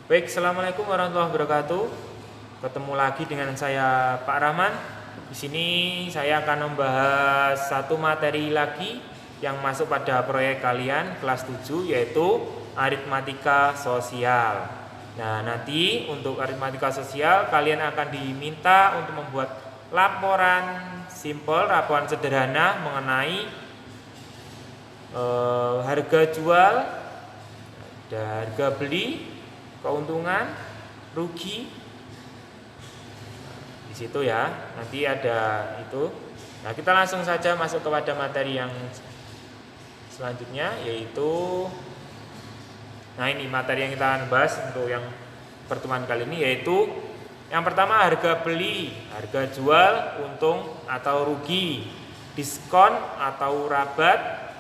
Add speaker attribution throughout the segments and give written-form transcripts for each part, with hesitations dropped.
Speaker 1: Baik, Assalamualaikum warahmatullahi wabarakatuh. Ketemu lagi dengan saya Pak Rahman. Di sini saya akan membahas satu materi lagi yang masuk pada proyek kalian kelas 7, yaitu aritmatika sosial. Nah, nanti untuk aritmatika sosial kalian akan diminta untuk membuat laporan simpel, laporan sederhana mengenai harga jual, harga beli, keuntungan, rugi. Di situ ya, nanti ada itu. Nah, kita langsung saja masuk kepada materi yang selanjutnya, yaitu ini materi yang kita akan bahas untuk yang pertemuan kali ini, yaitu yang pertama harga beli, harga jual, untung atau rugi, diskon atau rabat.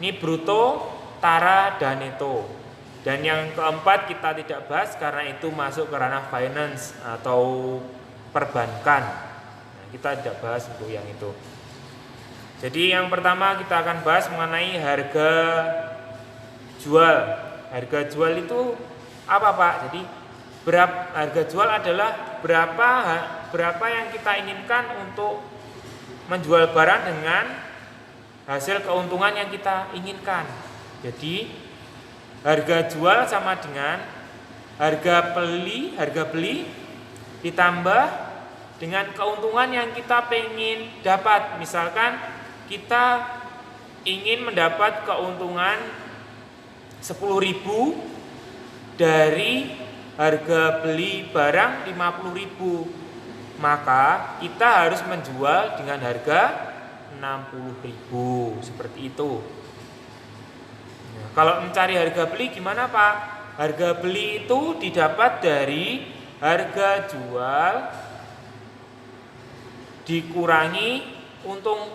Speaker 1: Ini bruto, tara, dan neto. Dan yang keempat kita tidak bahas karena itu masuk ke ranah finance atau perbankan. Nah, kita tidak bahas untuk yang itu. Jadi yang pertama kita akan bahas mengenai harga jual. Harga jual itu apa, Pak? Jadi harga jual adalah berapa yang kita inginkan untuk menjual barang dengan hasil keuntungan yang kita inginkan. Jadi harga jual sama dengan harga beli ditambah dengan keuntungan yang kita pengen dapat. Misalkan kita ingin mendapat keuntungan 10.000 dari harga beli barang 50.000, maka kita harus menjual dengan harga 60.000, seperti itu. Kalau mencari harga beli gimana, Pak? Harga beli itu didapat dari harga jual dikurangi untung.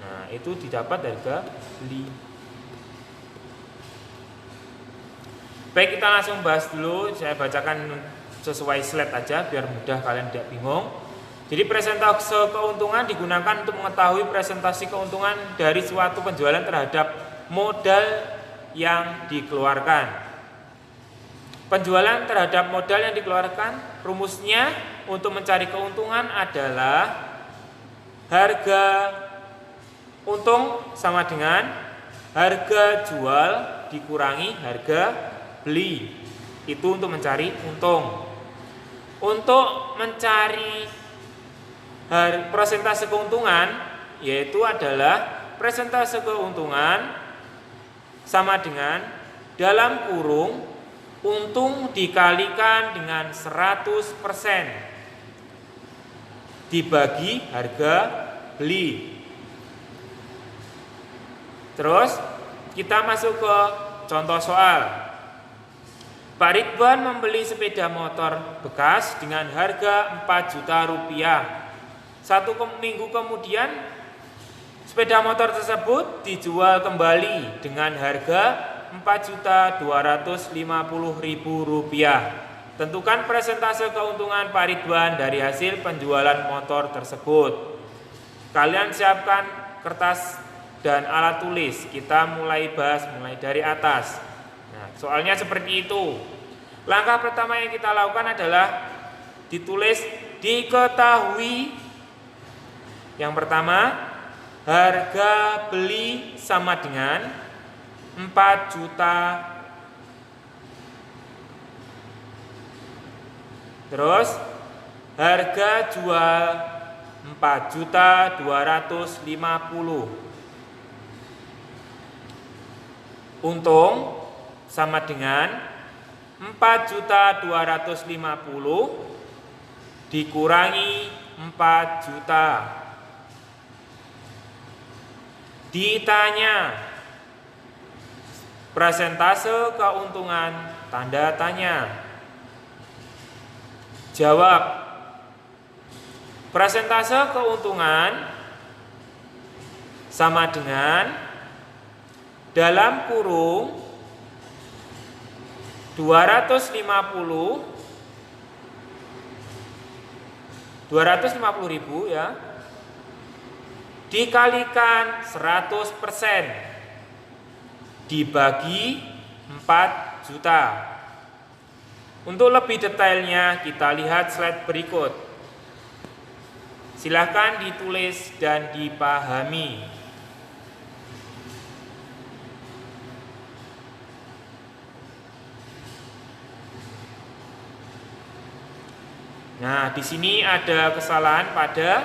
Speaker 1: Nah, itu didapat harga beli. Baik, kita langsung bahas dulu. Saya bacakan sesuai slide aja biar mudah, kalian tidak bingung. Jadi presentase keuntungan digunakan untuk mengetahui presentasi keuntungan dari suatu penjualan terhadap modal yang dikeluarkan. Penjualan terhadap modal yang dikeluarkan, rumusnya untuk mencari keuntungan adalah harga untung sama dengan harga jual dikurangi harga beli. Itu untuk mencari untung. Untuk mencari persentase keuntungan, yaitu adalah persentase keuntungan sama dengan dalam kurung untung dikalikan dengan 100% dibagi harga beli. Terus kita masuk ke contoh soal. Pak Ridwan membeli sepeda motor bekas dengan harga 4 juta rupiah. 1 minggu kemudian sepeda motor tersebut dijual kembali dengan harga 4.250.000 rupiah. Tentukan persentase keuntungan Pak Ridwan dari hasil penjualan motor tersebut. Kalian siapkan kertas dan alat tulis. Kita mulai dari atas. Nah, soalnya seperti itu. Langkah pertama yang kita lakukan adalah ditulis diketahui. Yang pertama, harga beli sama dengan 4 juta. Terus harga jual 4.250.000. Untung sama dengan 4.250 dikurangi 4 juta. Ditanya persentase keuntungan, tanda tanya. Jawab. Persentase keuntungan sama dengan dalam kurung 250.000 ya, dikalikan 100% dibagi 4 juta. Untuk lebih detailnya kita lihat slide berikut. Silakan ditulis dan dipahami. Nah, di sini ada kesalahan pada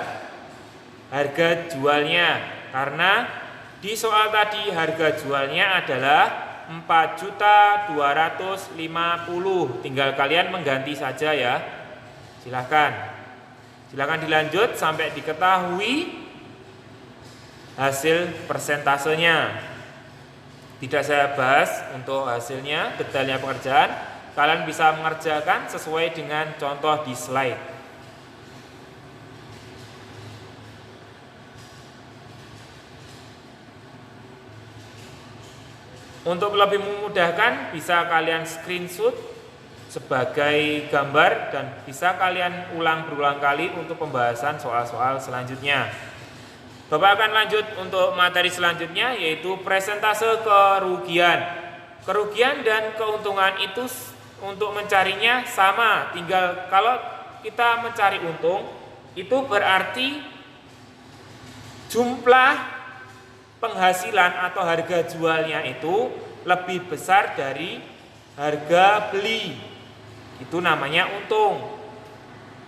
Speaker 1: harga jualnya, karena di soal tadi harga jualnya adalah 4.250.000. Tinggal kalian mengganti saja ya. Silakan dilanjut sampai diketahui hasil persentasenya. Tidak saya bahas untuk hasilnya, detailnya pekerjaan. Kalian bisa mengerjakan sesuai dengan contoh di slide. Untuk lebih memudahkan, bisa kalian screenshot sebagai gambar dan bisa kalian ulang berulang kali untuk pembahasan soal-soal selanjutnya. Bapak akan lanjut untuk materi selanjutnya, yaitu presentase kerugian. Kerugian dan keuntungan itu untuk mencarinya sama, tinggal kalau kita mencari untung itu berarti jumlah penghasilan atau harga jualnya itu lebih besar dari harga beli. Itu namanya untung.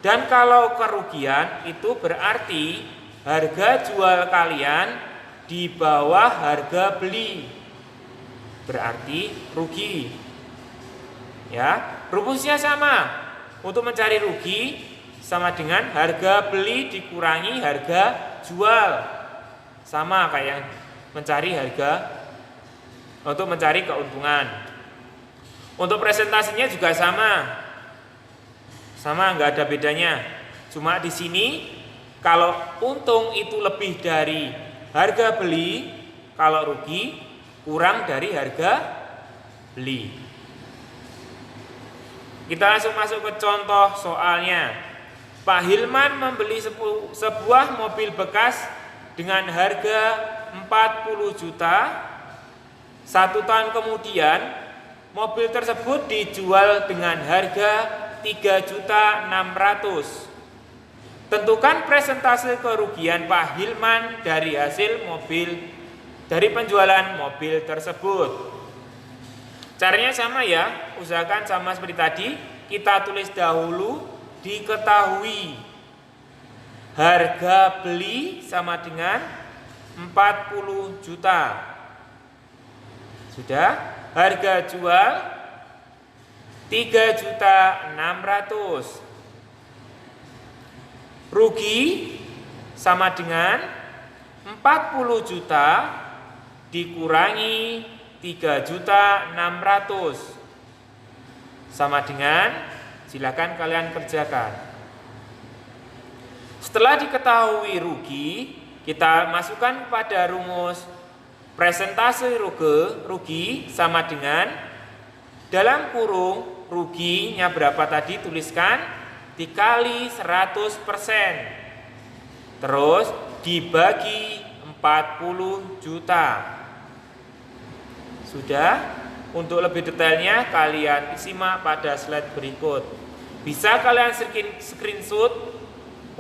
Speaker 1: Dan kalau kerugian itu berarti harga jual kalian di bawah harga beli. Berarti rugi. Ya, rumusnya sama. Untuk mencari rugi sama dengan harga beli dikurangi harga jual. Sama kayak yang mencari harga untuk mencari keuntungan. Untuk presentasinya juga sama. Sama, nggak ada bedanya. Cuma di sini kalau untung itu lebih dari harga beli, kalau rugi kurang dari harga beli. Kita langsung masuk ke contoh soalnya. Pak Hilman membeli sebuah mobil bekas dengan harga 40 juta. 1 tahun kemudian, mobil tersebut dijual dengan harga 3.600.000. Tentukan presentase kerugian Pak Hilman dari penjualan mobil tersebut. Caranya sama ya, usahakan sama seperti tadi. Kita tulis dahulu diketahui harga beli sama dengan 40 juta. Sudah, harga jual 3.600.000. Rugi sama dengan 40 juta dikurangi 3.600.000 sama dengan, silakan kalian kerjakan. Setelah diketahui rugi, kita masukkan pada rumus presentase rugi sama dengan dalam kurung ruginya berapa tadi, tuliskan dikali 100%, terus dibagi 40 juta. Sudah, untuk lebih detailnya kalian simak pada slide berikut. Bisa kalian screenshot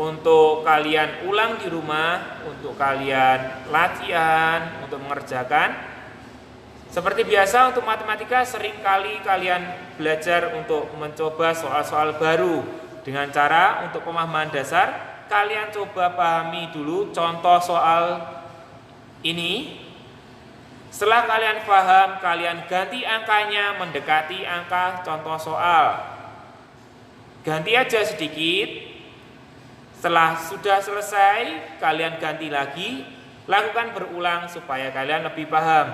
Speaker 1: untuk kalian ulang di rumah, untuk kalian latihan, untuk mengerjakan. Seperti biasa untuk matematika seringkali kalian belajar untuk mencoba soal-soal baru. Dengan cara untuk pemahaman dasar, kalian coba pahami dulu contoh soal ini. Setelah kalian paham, kalian ganti angkanya mendekati angka contoh soal. Ganti aja sedikit. Setelah sudah selesai, kalian ganti lagi. Lakukan berulang supaya kalian lebih paham.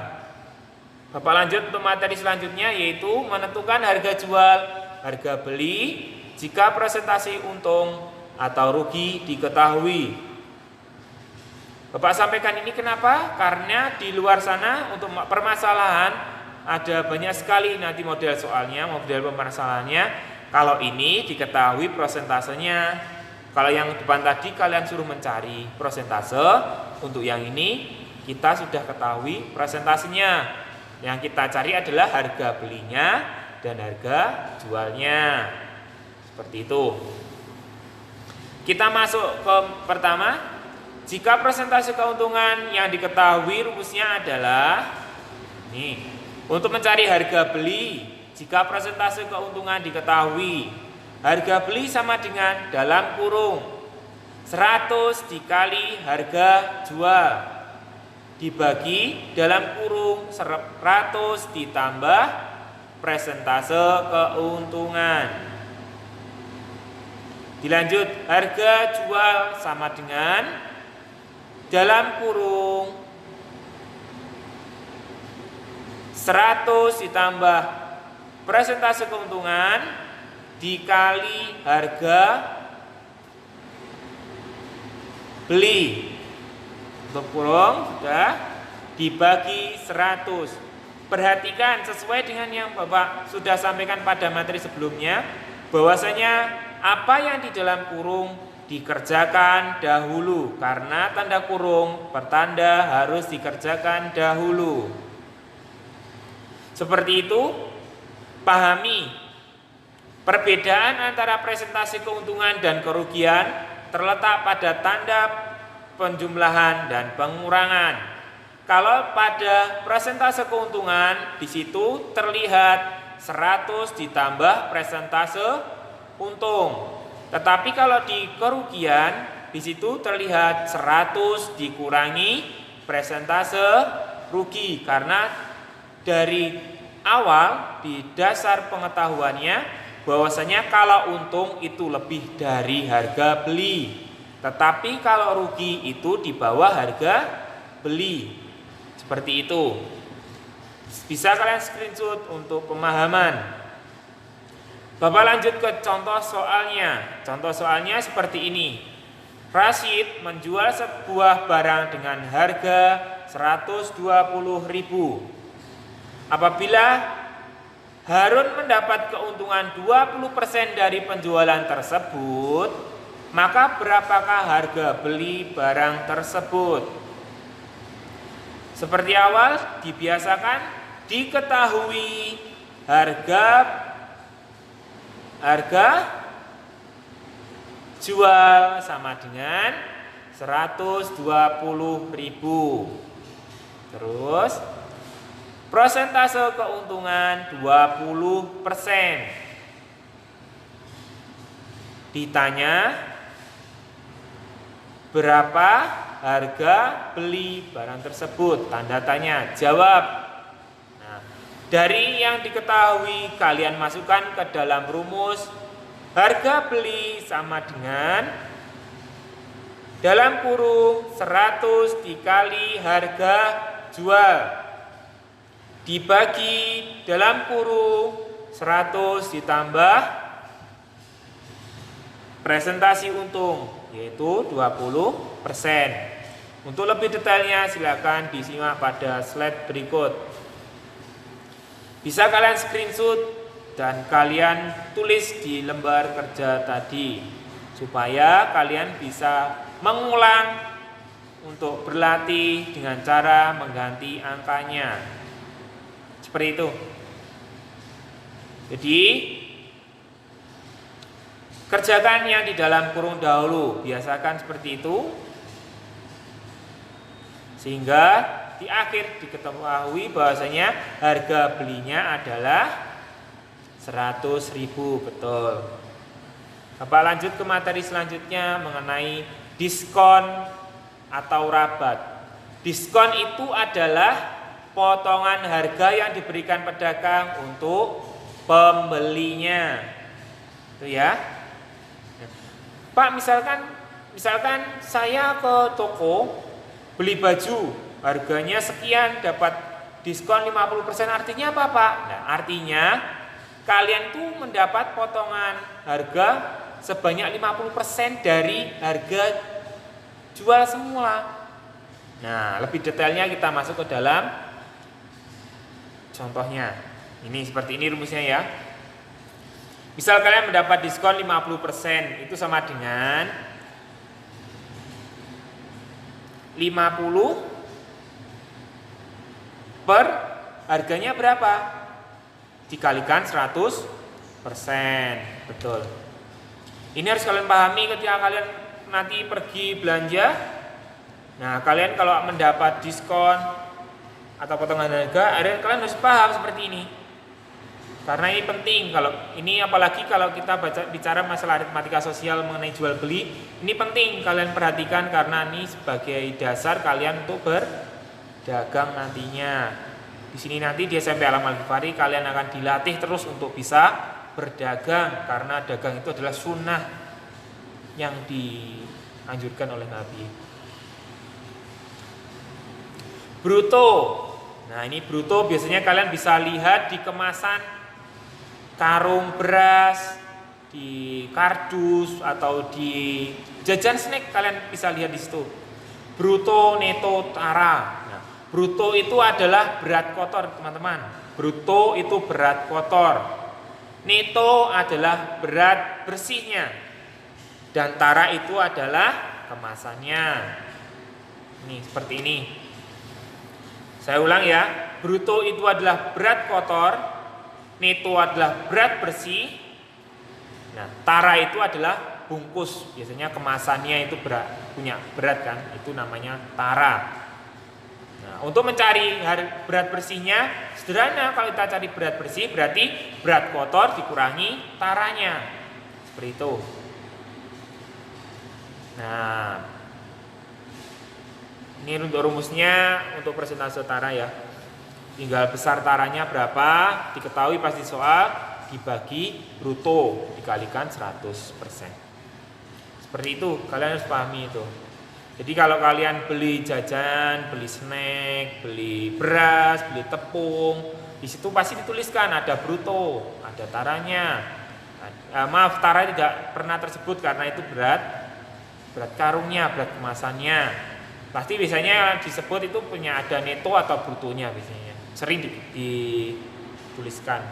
Speaker 1: Bapak lanjut untuk materi selanjutnya, yaitu menentukan harga jual, harga beli jika presentasi untung atau rugi diketahui. Bapak sampaikan ini kenapa? Karena di luar sana untuk permasalahan ada banyak sekali nanti model soalnya, model permasalahannya. Kalau ini diketahui prosentasenya. Kalau yang depan tadi kalian suruh mencari prosentase. Untuk yang ini kita sudah ketahui prosentasenya. Yang kita cari adalah harga belinya dan harga jualnya. Seperti itu. Kita masuk ke pertama. Jika persentase keuntungan yang diketahui rumusnya adalah ini. Untuk mencari harga beli, jika persentase keuntungan diketahui, harga beli sama dengan dalam kurung 100 dikali harga jual dibagi dalam kurung 100 ditambah persentase keuntungan. Dilanjut, harga jual sama dengan dalam kurung 100 ditambah persentase keuntungan dikali harga beli. Untuk kurung sudah dibagi 100. Perhatikan sesuai dengan yang Bapak sudah sampaikan pada materi sebelumnya, bahwasanya apa yang di dalam kurung dikerjakan dahulu, karena tanda kurung pertanda harus dikerjakan dahulu. Seperti itu, pahami perbedaan antara presentasi keuntungan dan kerugian terletak pada tanda penjumlahan dan pengurangan. Kalau pada presentase keuntungan di situ terlihat 100 ditambah presentase untung. Tetapi kalau di kerugian di situ terlihat 100 dikurangi presentase rugi, karena dari awal di dasar pengetahuannya bahwasanya kalau untung itu lebih dari harga beli, tetapi kalau rugi itu di bawah harga beli. Seperti itu. Bisa kalian screenshot untuk pemahaman. Bapak lanjut ke contoh soalnya. Contoh soalnya seperti ini. Rashid menjual sebuah barang dengan harga 120.000. Apabila Harun mendapat keuntungan 20% dari penjualan tersebut, maka berapakah harga beli barang tersebut? Seperti awal, dibiasakan diketahui harga jual sama dengan 120.000. Terus persentase keuntungan 20%. Ditanya berapa harga beli barang tersebut? Tanda tanya, jawab. Dari yang diketahui kalian masukkan ke dalam rumus. Harga beli sama dengan dalam kurung 100 dikali harga jual dibagi dalam kurung 100 ditambah presentasi untung, yaitu 20%. Untuk lebih detailnya silakan disimak pada slide berikut. Bisa kalian screenshot dan kalian tulis di lembar kerja tadi, supaya kalian bisa mengulang untuk berlatih dengan cara mengganti angkanya. Seperti itu. Jadi kerjakan yang di dalam kurung dahulu, biasakan seperti itu, sehingga di akhir diketahui bahwasanya harga belinya adalah 100.000, betul. Bapak lanjut ke materi selanjutnya mengenai diskon atau rabat. Diskon itu adalah potongan harga yang diberikan pedagang untuk pembelinya. Itu ya. Pak, misalkan saya ke toko beli baju, harganya sekian, dapat diskon 50%, artinya apa, Pak? Nah, artinya kalian tuh mendapat potongan harga sebanyak 50% dari harga jual semula. Nah, lebih detailnya kita masuk ke dalam contohnya. Ini seperti ini rumusnya ya. Misal kalian mendapat diskon 50%, itu sama dengan 50 per harganya berapa? Dikalikan 100%. Betul. Ini harus kalian pahami ketika kalian nanti pergi belanja. Nah, kalian kalau mendapat diskon atau potongan harga, kalian harus paham seperti ini. Karena ini penting, kalau ini apalagi kalau kita bicara masalah aritmatika sosial mengenai jual beli, ini penting kalian perhatikan karena ini sebagai dasar kalian untuk berdagang nantinya. Di sini nanti di SMP Alam Al-Ghifari kalian akan dilatih terus untuk bisa berdagang karena dagang itu adalah sunnah yang dianjurkan oleh Nabi. Bruto. Nah, ini bruto biasanya kalian bisa lihat di kemasan karung beras, di kardus atau di jajan snack kalian bisa lihat di situ. Bruto, neto, tara. Nah, bruto itu adalah berat kotor, teman-teman. Bruto itu berat kotor. Neto adalah berat bersihnya. Dan tara itu adalah kemasannya. Ini seperti ini. Saya ulang ya, bruto itu adalah berat kotor, neto adalah berat bersih. Nah, tara itu adalah bungkus, biasanya kemasannya itu punya berat kan, itu namanya tara. Nah, untuk mencari berat bersihnya sederhana, kalau kita cari berat bersih berarti berat kotor dikurangi taranya, seperti itu. Nah, ini untuk rumusnya untuk persentase tara ya. Tinggal besar taranya berapa, diketahui pasti soal, dibagi bruto, dikalikan 100%. Seperti itu, kalian harus pahami itu. Jadi kalau kalian beli jajan, beli snack, beli beras, beli tepung, di situ pasti dituliskan ada bruto, ada taranya. Maaf, tara tidak pernah tersebut karena itu berat karungnya, berat kemasannya. Pasti biasanya disebut itu punya ada neto atau brutonya biasanya. Sering dituliskan.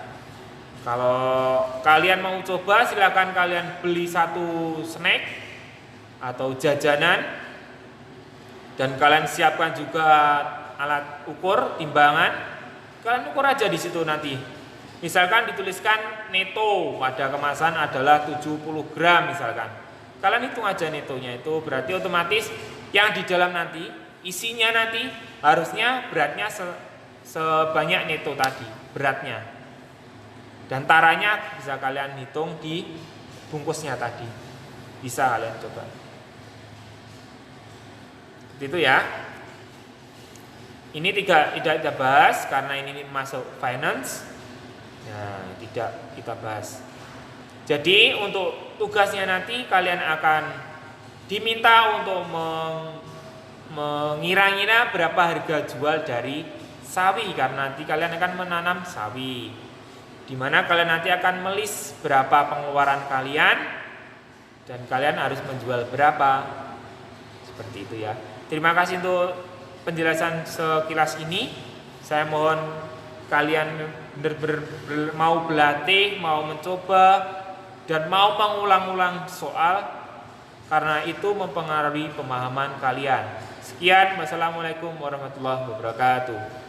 Speaker 1: Kalau kalian mau coba silakan kalian beli satu snack atau jajanan dan kalian siapkan juga alat ukur timbangan. Kalian ukur aja di situ nanti. Misalkan dituliskan neto pada kemasan adalah 70 gram misalkan. Kalian hitung aja netonya, itu berarti otomatis yang di dalam nanti, isinya nanti harusnya beratnya sebanyak neto tadi, beratnya. Dan taranya bisa kalian hitung di bungkusnya tadi. Bisa kalian coba. Seperti itu ya. Ini tidak kita bahas karena ini masuk finance. Nah, tidak kita bahas. Jadi untuk tugasnya nanti kalian akan diminta untuk mengira-ngira berapa harga jual dari sawi karena nanti kalian akan menanam sawi. Di mana kalian nanti akan melis berapa pengeluaran kalian dan kalian harus menjual berapa. Seperti itu ya. Terima kasih untuk penjelasan sekilas ini. Saya mohon kalian benar-benar mau berlatih, mau mencoba dan mau mengulang-ulang soal karena itu mempengaruhi pemahaman kalian. Sekian, wassalamualaikum warahmatullahi wabarakatuh.